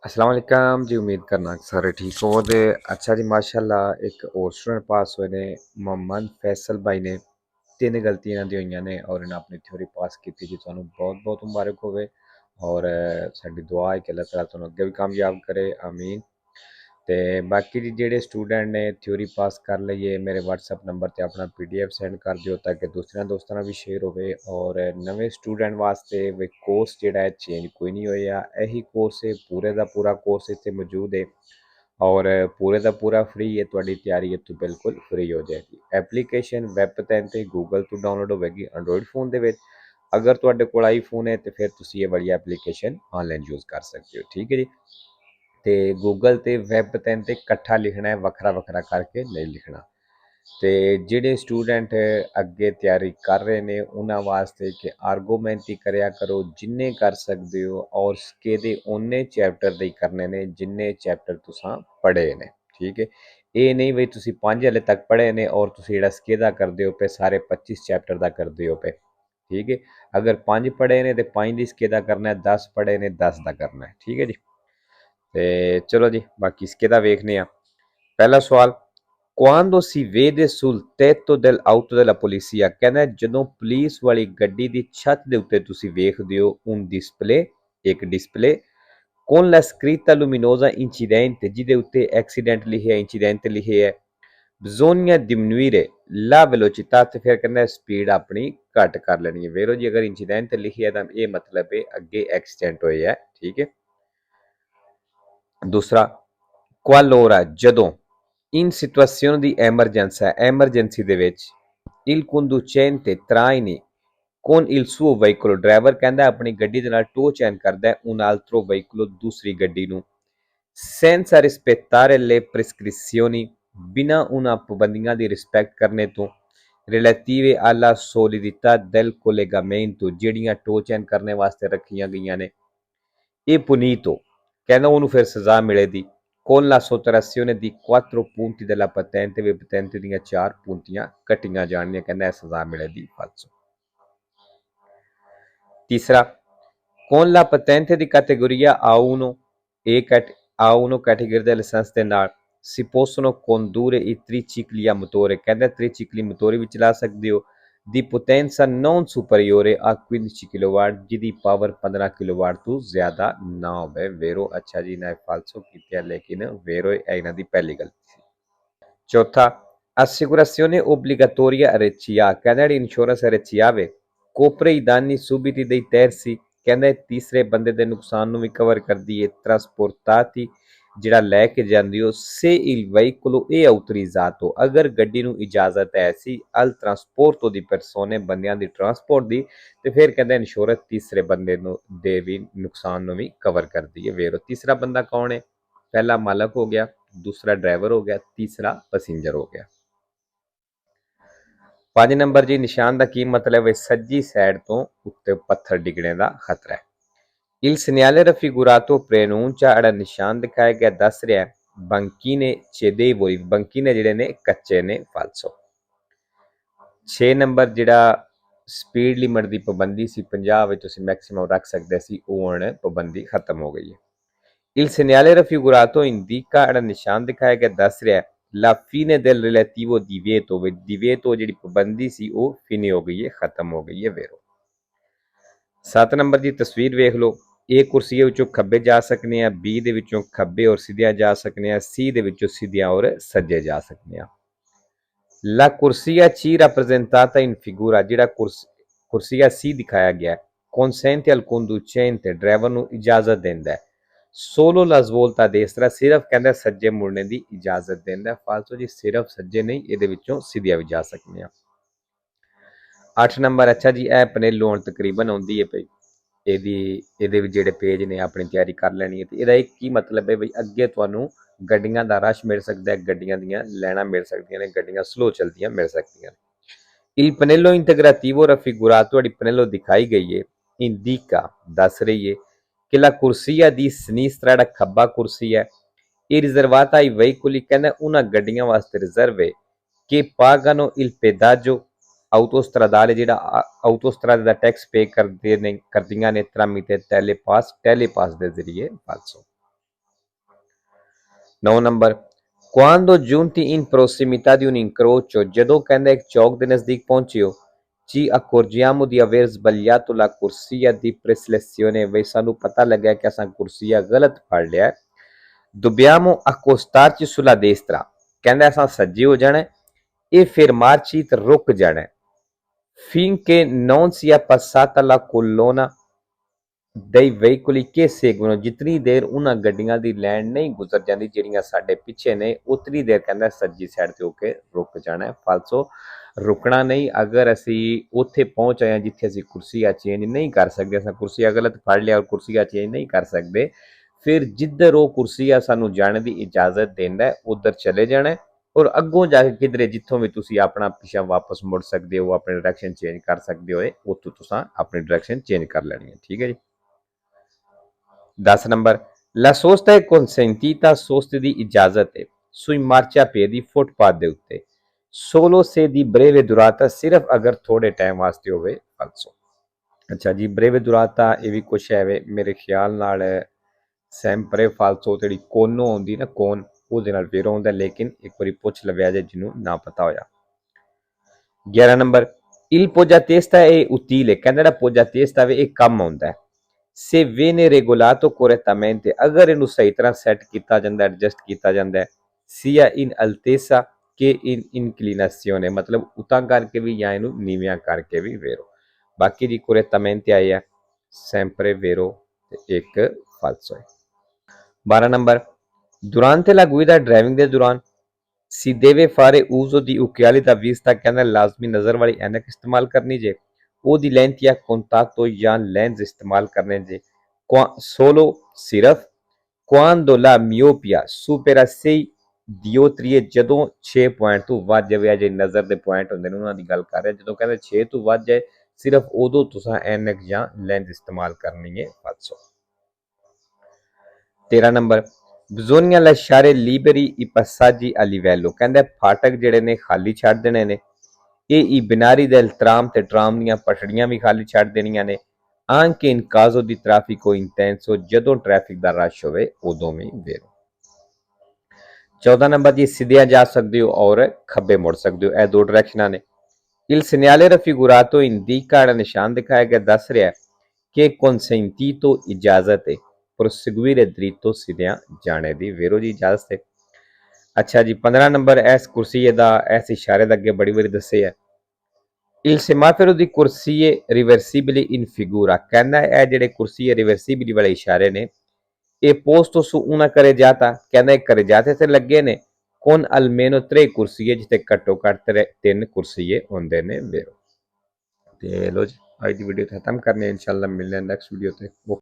अस्सलाम वालेकुम जी। उम्मीद करना कि सारे ठीक हो ते अच्छा जी। माशाल्लाह एक और स्टूडेंट पास होए ने मोहम्मद फैसल भाई ने। तीन गलतियां इन्हां दी होईयां ने और इन्हें अपनी थ्योरी पास की जी। तुहानू बहुत बहुत मुबारक होवे और साडी दुआ है कि अल्लाह ताला तुहानू अगे भी कामयाब करे, आमीन। ते बाकी जी जेह्ड़े स्टूडेंट ने थ्योरी पास कर लई है मेरे व्हाट्सएप नंबर ते अपना PDF सेंड कर दिओ ताकि दूसरे दोस्तां नाल भी शेयर होवे। और नवे स्टूडेंट वास्ते वे कोर्स जेह्ड़ा है चेंज कोई नहीं होया, यही कोर्स है, पूरे दा पूरा कोर्स इत्थे मौजूद है और पूरे दा पूरा फ्री है। तुहाडी तैयारी इत्थों बिल्कुल फ्री हो जाएगी। एप्लीकेशन वैब पैन ते गूगल तो डाउनलोड होवेगी एंड्रॉइड फोन दे विच। अगर तुहाडे कोल आईफोन है तो फिर तुसीं ये वाली एप्लीकेशन ऑनलाइन यूज़ कर सकते हो, ठीक है जी। ते गूगल ते वैब पैन ते कट्ठा लिखना है, वखरा वखरा करके नहीं लिखना। ते ਜਿਹੜੇ स्टूडेंट ਅੱਗੇ ਤਿਆਰੀ ਕਰ ਰਹੇ ਨੇ ਉਹਨਾਂ ਵਾਸਤੇ ਕਿ ਆਰਗੂਮੈਂਟ ਹੀ ਕਰਿਆ ਕਰੋ ਜਿੰਨੇ ਕਰ ਸਕਦੇ ਹੋ ਔਰ ਸਕੇ ਦੇ ਉਹਨੇ ਚੈਪਟਰ ਦੇ ਹੀ ਕਰਨੇ ਨੇ ਜਿੰਨੇ ਚੈਪਟਰ ਤੁਸੀਂ ਪੜ੍ਹੇ ਨੇ, ਠੀਕ ਹੈ। ਇਹ ਨਹੀਂ ਵੀ ਤੁਸੀਂ 5 ਹਲੇ ਤੱਕ ਪੜ੍ਹੇ ਨੇ ਔਰ ਤੁਸੀਂ ਜਿਹੜਾ ਸਕੇ ਦਾ ਕਰਦੇ ਹੋ ਪਏ ਸਾਰੇ 25 ਚੈਪਟਰ ਦਾ ਕਰਦੇ ਹੋ ਪਏ, ਠੀਕ ਹੈ। ਅਗਰ 5 ਪੜ੍ਹੇ ਨੇ ਤੇ 5 ਦੀ ਸਕੇ ਦਾ ਕਰਨਾ ਹੈ, 10 ਪੜ੍ਹੇ ਨੇ 10 ਦਾ ਕਰਨਾ ਹੈ, ਠੀਕ ਹੈ ਜੀ। ਤੇ ਚਲੋ ਜੀ ਬਾਕੀ ਸਕੇ ਦਾ ਵੇਖਨੇ ਆ। ਪਹਿਲਾ ਸਵਾਲ, quando si vede sul tetto dell'auto della polizia, कहना है ਜਦੋਂ ਪੁਲਿਸ ਵਾਲੀ ਗੱਡੀ ਦੀ ਛੱਤ ਦੇ ਉੱਤੇ ਤੁਸੀਂ ਵੇਖਦੇ ਹੋ un display, ਇੱਕ display con la scritta luminosa incidente ਜਿਹਦੇ ਉੱਤੇ accident ਲਿਖਿਆ incident ਲਿਖਿਆ ਹੈ। bisogna diminuire la velocità ਤੇ ਫਿਰ ਕਹਿੰਦਾ ਸਪੀਡ ਆਪਣੀ ਘੱਟ ਕਰ ਲੈਣੀ ਹੈ। ਵੇਰੋ ਜੀ ਅਗਰ incident ਲਿਖਿਆ ਤਾਂ ਇਹ ਮਤਲਬ ਹੈ ਅੱਗੇ ਐਕਸੀਡੈਂਟ ਹੋਇਆ ਹੈ, ਠੀਕ ਹੈ। दूसरा, qualora ਜਦੋਂ in situazione di emergenza, emergency ਦੇ ਵਿੱਚ il conducente traini con il suo veicolo, driver ਕਹਿੰਦਾ ਆਪਣੀ ਗੱਡੀ ਦੇ ਨਾਲ ਟੋ ਚੈਨ ਕਰਦਾ ਹੈ un altro veicolo, ਦੂਸਰੀ ਗੱਡੀ ਨੂੰ senza rispettare le prescrizioni, ਬਿਨਾਂ ਉਹਨਾਂ ਪਾਬੰਦੀਆਂ ਦੀ ਰਿਸਪੈਕਟ ਕਰਨੇ ਤੋਂ relative alla solidità del collegamento, ਜਿਹੜੀਆਂ ਟੋ ਚੈਨ ਕਰਨੇ ਵਾਸਤੇ ਰੱਖੀਆਂ ਗਈਆਂ ਨੇ। ਇਹ punito, ਕਹਿੰਦਾ ਉਹਨੂੰ ਫਿਰ ਸਜ਼ਾ ਮਿਲੇਗੀ con la sottrazione di 4 punti della patente, ਵੀ patente ਦੀਆਂ 4 puntiਆਂ ਕੱਟੀਆਂ ਜਾਣਗੀਆਂ, ਕਹਿੰਦਾ ਇਹ ਸਜ਼ਾ ਮਿਲੇਗੀ falso। तीसरा, con la patente di categoria A1 A1 categoria del license ਦੇ ਨਾਲ si possono condurre i tricicli a motore, ਕਹਿੰਦਾ tricicli ਮੋਟੋਰ ਵੀ ਚਲਾ ਸਕਦੇ ਹੋ ਦੀ potenza non superiore a 15 kilowatt, ਜਿਹਦੀ ਪਾਵਰ 15 किलोवाट ਤੋਂ ਜ਼ਿਆਦਾ ਨਾ ਹੋਵੇ। ਵੇਰੋ ਅੱਛਾ ਜੀ ਨਾ ਫਾਲਸੋ ਕੀਤਾ ਲੇਕਿਨ ਵੇਰੋ ਇਹਨਾਂ ਦੀ ਪਹਿਲੀ ਗਲਤੀ ਸੀ। चौथा, assicurazione obbligatoria RCA, ਕਹਿੰਦਾ ਜਿਹੜੀ insurance RCA way copre i danni subiti dei terzi, ਕਹਿੰਦਾ ਤੀਸਰੇ ਬੰਦੇ ਦੇ ਨੁਕਸਾਨ ਨੂੰ ਵੀ ਕਵਰ ਕਰਦੀ ਹੈ। trasportati, ਜਿਹੜਾ ਲੈ ਕੇ ਜਾਂਦੀ ਹੋ se il veicolo è autorizzato, ਅਗਰ ਗੱਡੀ ਨੂੰ ਇਜਾਜ਼ਤ ਹੈ ਸੀ al trasporto di persone, ਬੰਦਿਆਂ ਦੀ ਟਰਾਂਸਪੋਰਟ ਦੀ, ਤੇ ਫਿਰ ਕਹਿੰਦਾ ਇੰਸ਼ੋਰੈਂਸ ਤੀਸਰੇ ਬੰਦੇ ਨੂੰ ਦੇ ਵੀ ਨੁਕਸਾਨ ਨੂੰ ਵੀ ਕਵਰ ਕਰਦੀ ਹੈ। ਵੇਰੋ ਤੀਸਰਾ ਬੰਦਾ ਕੌਣ ਹੈ? ਪਹਿਲਾ ਮਾਲਕ ਹੋ ਗਿਆ, दूसरा ड्राइवर हो गया, तीसरा पैसेंजर हो गया। 5 ਨੰਬਰ ਜੀ, ਨਿਸ਼ਾਨ ਦਾ ਕੀ ਮਤਲਬ ਹੈ? ਸੱਜੀ ਸਾਈਡ ਤੋਂ ਉੱਤੇ ਪੱਥਰ ਡਿੱਗਣੇ ਦਾ ਖਤਰਾ ਹੈ। Il segnale raffigurato preannuncia, ਜਿਹੜਾ ਨਿਸ਼ਾਨ ਦਿਖਾਇਆ ਗਿਆ ਦੱਸ ਰਿਹਾ ਹੈ banchine cedevoli, banchine ਜਿਹੜੇ ਨੇ ਕੱਚੇ ਨੇ, falso। 6 ਨੰਬਰ ਜਿਹੜਾ ਸਪੀਡ ਲਿਮਟ ਦੀ ਪਾਬੰਦੀ ਸੀ 50 ਵਿੱਚ ਤੁਸੀਂ ਮੈਕਸਿਮਮ ਰੱਖ ਸਕਦੇ ਸੀ, ਉਹ ਹੁਣ ਪਾਬੰਦੀ ਖਤਮ ਹੋ ਗਈ ਹੈ। Il segnale raffigurato indica, ਜਿਹੜਾ ਨਿਸ਼ਾਨ ਦਿਖਾਇਆ ਗਿਆ ਦੱਸ ਰਿਹਾ la fine del relativo divieto, divieto ਜਿਹੜੀ ਪਾਬੰਦੀ ਸੀ ਉਹ ਫਿਨੀ ਹੋ ਗਈ ਹੈ, ਖਤਮ ਹੋ ਗਈ ਹੈ। ਵੇਰੋ 7 ਨੰਬਰ ਦੀ ਤਸਵੀਰ ਵੇਖ ਲਓ। A ਕੁਰਸੀਆਂ ਵਿੱਚੋਂ ਖੱਬੇ ਜਾ ਸਕਨੇ ਆ, B ਦੇ ਵਿੱਚੋਂ ਖੱਬੇ ਔਰ ਸਿੱਧਿਆਂ ਜਾ ਸਕਨੇ ਆ, C ਦੇ ਵਿੱਚੋਂ ਸਿੱਧਿਆਂ ਔਰ ਸੱਜੇ ਜਾ ਸਕਨੇ ਆ। La corsia C rappresentata in figura, ਜਿਹੜਾ ਕੁਰਸੀਆ C ਦਿਖਾਇਆ ਗਿਆ consente al conducente, ਡਰਾਈਵਰ ਨੂੰ ਇਜਾਜ਼ਤ ਦਿੰਦਾ ਹੈ solo la svolta a destra, ਸਿਰਫ ਕਹਿੰਦਾ ਸੱਜੇ ਮੁੜਨੇ ਦੀ ਇਜਾਜ਼ਤ ਦਿੰਦਾ। ਫਾਲਤੂ ਜੀ ਸਿਰਫ ਸੱਜੇ ਨਹੀਂ, ਇਹਦੇ ਵਿੱਚੋਂ ਸਿੱਧਿਆਂ ਵੀ ਜਾ ਸਕਦੇ ਆ। 8 ਨੰਬਰ, ਅੱਛਾ ਜੀ ਇਹ ਪਨੇਲੋ ਹੁਣ ਤਕਰੀਬਨ ਆਉਂਦੀ ਹੈ ਪਈ, ਇਹਦੇ ਵਿੱਚ ਜਿਹੜੇ ਪੇਜ ਨੇ ਆਪਣੀ ਤਿਆਰੀ ਕਰ ਲੈਣੀ ਹੈ। ਤੇ ਇਹਦਾ ਇੱਕ ਕੀ ਮਤਲਬ ਹੈ ਬਈ ਅੱਗੇ ਤੁਹਾਨੂੰ ਗੱਡੀਆਂ ਦਾ ਰਸ਼ ਮਿਲ ਸਕਦਾ ਹੈ, ਗੱਡੀਆਂ ਦੀਆਂ ਲਾਈਨਾਂ ਮਿਲ ਸਕਦੀਆਂ ਨੇ, ਗੱਡੀਆਂ ਸਲੋ ਚਲਦੀਆਂ ਮਿਲ ਸਕਦੀਆਂ ਨੇ। Il pannello integrativo raffigurato, ਜਿਹੜੀ ਪਨੇਲੋ ਦਿਖਾਈ ਗਈ ਹੈ indica, ਦੱਸ ਰਹੀ ਹੈ ਕਿ la corsia di sinistra, ਜਿਹੜਾ ਖੱਬਾ ਕੁਰਸੀ ਹੈ ਇਹ riservata ai veicoli, ਕਹਿੰਦਾ ਉਹਨਾਂ ਗੱਡੀਆਂ ਵਾਸਤੇ ਰਿਜ਼ਰਵ ਹੈ ਕਿ pagano il pedaggio autostradale, ਜਿਹੜਾ ਆਟੋਸਟਰਾਦੇ ਦਾ ਟੈਕਸ ਪੇ ਕਰਦੀਆਂ ਨੇ tramite telepass ਦੇ ਜ਼ਰੀਏ। falso। 9 number quando giunti in prossimità di un incrocio ਜਦੋਂ ਕਹਿੰਦਾ ਇੱਕ ਚੌਕ ਦੇ ਨਜ਼ਦੀਕ ਪਹੁੰਚਿਓ ci accorgiamo di aver sbagliato la corsia di preselezione ਵੀ ਸਾਨੂੰ ਪਤਾ ਲੱਗਿਆ ਕਿ ਅਸਾਂ ਕੁਰਸੀਆ ਗਲਤ ਫੜ ਲਿਆ dobbiamo accostarci sulla destra ਕਹਿੰਦਾ ਅਸਾਂ ਸੱਜੇ ਹੋ ਜਾਣਾ e fermarci ਤੇ ਰੁਕ ਜਾਣਾ finché non sia passata la colonna dei veicoli che seguono ਜਿਤਨੀ ਦੇਰ ਉਹਨਾਂ ਗੱਡੀਆਂ ਦੀ ਲਾਈਨ ਨਹੀਂ ਗੁਜ਼ਰ ਜਾਂਦੀ ਜਿਹੜੀਆਂ ਸਾਡੇ ਪਿੱਛੇ ਨੇ ਉਤਨੀ ਦੇਰ ਕਹਿੰਦਾ ਸੱਜੀ ਸਾਈਡ ਤੇ ਹੋ ਕੇ ਰੁਕ ਜਾਣਾ ਫਾਲਸੋ ਰੁਕਣਾ ਨਹੀਂ ਅਗਰ ਅਸੀਂ ਉੱਥੇ ਪਹੁੰਚ ਆਏ ਜਿੱਥੇ ਅਸੀਂ ਕੁਰਸੀਆ ਚੇਂਜ ਨਹੀਂ ਕਰ ਸਕਦੇ ਅਸਾਂ ਕੁਰਸੀਆ ਗਲਤ ਫੜ ਲਿਆ ਔਰ ਕੁਰਸੀਆ ਚੇਂਜ ਨਹੀਂ ਕਰ ਸਕਦੇ ਫਿਰ ਜਿੱਧਰ ਉਹ ਕੁਰਸੀਆ ਸਾਨੂੰ ਜਾਣ ਦੀ ਇਜਾਜ਼ਤ ਦਿੰਦਾ ਉਧਰ ਚਲੇ ਜਾਣਾ ਔਰ ਅੱਗੋਂ ਜਾ ਕੇ ਕਿਧਰੇ ਜਿੱਥੋਂ ਵੀ ਤੁਸੀਂ ਆਪਣਾ ਪਿੱਛਾ ਵਾਪਸ ਮੁੜ ਸਕਦੇ ਹੋ ਆਪਣੀ ਡਾਇਰੈਕਸ਼ਨ ਚੇਂਜ ਕਰ ਸਕਦੇ ਹੋ ਉੱਥੋਂ ਤੁਸੀਂ ਆਪਣੀ ਡਾਇਰੈਕਸ਼ਨ ਚੇਂਜ ਕਰ ਲੈਣੀ ਹੈ ਠੀਕ ਹੈ ਜੀ 10 number La sosta è consentita soste ਦੀ ਇਜਾਜ਼ਤ ਹੈ sui marciapiedi ਫੁੱਟਪਾਥ ਦੇ ਉੱਤੇ solo se di breve durata ਸਿਰਫ ਅਗਰ ਥੋੜੇ ਟਾਈਮ ਵਾਸਤੇ ਹੋਵੇ ਫਾਲਸੋ ਅੱਛਾ ਜੀ breve durata ਇਹ ਵੀ ਕੁਛ ਹੈ ਵੇ ਮੇਰੇ ਖਿਆਲ ਨਾਲ sempre falso ਜਿਹੜੀ ਕੋਨੋ ਆਉਂਦੀ ਨਾ ਕੋਨ ਉਹਦੇ ਨਾਲ ਵੇਰੋ ਹੁੰਦਾ ਲੇਕਿਨ ਇੱਕ ਵਾਰੀ ਪੁੱਛ ਲਵਿਆ ਜੇ ਜਿਹਨੂੰ ਨਾ ਪਤਾ ਹੋਇਆ 11 ਨੰਬਰ il poggiatesta è utile ਕਹਿੰਦਾ ਜਿਹੜਾ poggiatesta ਵੇ ਇਹ ਕੰਮ ਆਉਂਦਾ ਹੈ se viene regolato correttamente ਅਗਰ ਇਹਨੂੰ ਸਹੀ ਤਰ੍ਹਾਂ ਸੈੱਟ ਕੀਤਾ ਜਾਂਦਾ ਐਡਜਸਟ ਕੀਤਾ ਜਾਂਦਾ ਹੈ sia in altezza che in inclinazione ਮਤਲਬ ਉਤਾਂ ਕਰਕੇ ਵੀ ਜਾਂ ਇਹਨੂੰ ਨੀਵਿਆਂ ਕਰਕੇ ਵੀ ਵੇਰੋ ਬਾਕੀ ਦੀ correttamente ਆਈ ਹੈ sempre vero ਤੇ ਇੱਕ falso ਹੈ 12 number durante la guida driving ਦੇ ਦੌਰਾਨ si deve fare uso di occhiali da vista ਕਹਿੰਦਾ ਲਾਜ਼ਮੀ ਨਜ਼ਰ ਵਾਲੀ ਐਨਕ ਇਸਤੇਮਾਲ ਕਰਨੀ ਜੇ ਉਹਦੀ lenti a contatto ਜਾਂ lens ਇਸਤੇਮਾਲ ਕਰਨੇ ਜੇ solo ਸਿਰਫ quando la miopia supera 6 dioptrie ਜਦੋਂ 6 ਪੁਆਇੰਟ ਤੋਂ ਵੱਧ ਜਾਵੇ ਜੇ ਨਜ਼ਰ ਦੇ ਪੁਆਇੰਟ ਹੁੰਦੇ ਨੇ ਉਹਨਾਂ ਦੀ ਗੱਲ ਕਰ ਰਿਹਾ ਜਦੋਂ ਕਹਿੰਦੇ 6 ਤੋਂ ਵੱਧ ਜਾਏ ਸਿਰਫ ਉਦੋਂ ਤੁਸੀਂ ਐਨਕ ਜਾਂ ਲੈਂਸ ਇਸਤੇਮਾਲ ਕਰਨੀ ਹੈ ਫਾਲਸੋ 13 number bisogna lasciare liberi i passaggi a livello ਕਹਿੰਦਾ ਫਾਟਕ ਜਿਹੜੇ ਨੇ ਖਾਲੀ ਛੱਡ ਦੇਣੇ ਨੇ ਇਹ i binari del tram ਤੇ ਟਰਾਮ ਦੀਆਂ ਪਟੜੀਆਂ ਵੀ ਖਾਲੀ ਛੱਡ ਦੇਣੀਆਂ ਨੇ anche in caso di traffico intenso ਜਦੋਂ ਟ੍ਰੈਫਿਕ ਦਾ ਰਸ਼ ਹੋਵੇ ਉਦੋਂ ਵੀ ਵੇਰੋ 14 ਨੰਬਰ ਜੀ ਸਿੱਧਿਆਂ ਜਾ ਸਕਦੇ ਹੋ ਔਰ ਖੱਬੇ ਮੁੜ ਸਕਦੇ ਹੋ ਇਹ ਦੋ ਡਾਇਰੈਕਸ਼ਨਾਂ ਨੇ il segnale raffigurato indica ਜਿਹੜਾ ਨਿਸ਼ਾਨ ਦਿਖਾਇਆ ਗਿਆ ਦੱਸ ਰਿਹਾ ਕਿ consentito ਇਜਾਜ਼ਤ ਹੈ proseguire dritto ਸਿੱਧਿਆਂ ਜਾਣੇ ਦੀ ਵੇਰੋ ਜੀ ਇਜਾਜ਼ਤ ਹੈ ਅੱਛਾ ਜੀ 15 ਨੰਬਰ ਇਸ ਕੁਰਸੀਏ ਦਾ ਇਸ ਇਸ਼ਾਰੇ ਦਾ ਅੱਗੇ ਬੜੀ ਵਾਰੀ ਦੱਸਿਆ il semaforo di corsie reversibili in figura ਕਹਿੰਦਾ ਇਹ ਜਿਹੜੇ ਕੁਰਸੀਏ ਰਿਵਰਸੀਬਿਲੀ ਵਾਲੇ ਇਸ਼ਾਰੇ ਨੇ ਇਹ posto su una carreggiata ਕਹਿੰਦਾ ਇਹ carreggiate ਤੇ ਲੱਗੇ ਨੇ con almeno 3 ਕੁਰਸੀਏ ਜਿੱਥੇ ਘੱਟੋ ਘੱਟ 3 ਕੁਰਸੀਏ ਹੁੰਦੇ ਨੇ ਵੇਰੋ ਤੇ ਲੋ ਜੀ ਅੱਜ ਦੀ ਵੀਡੀਓ ਖਤਮ ਕਰਨੇ ਇਨਸ਼ਾਅੱਲਾ ਮਿਲਨੇ ਨੈਕਸਟ ਵੀਡੀਓ ਤੇ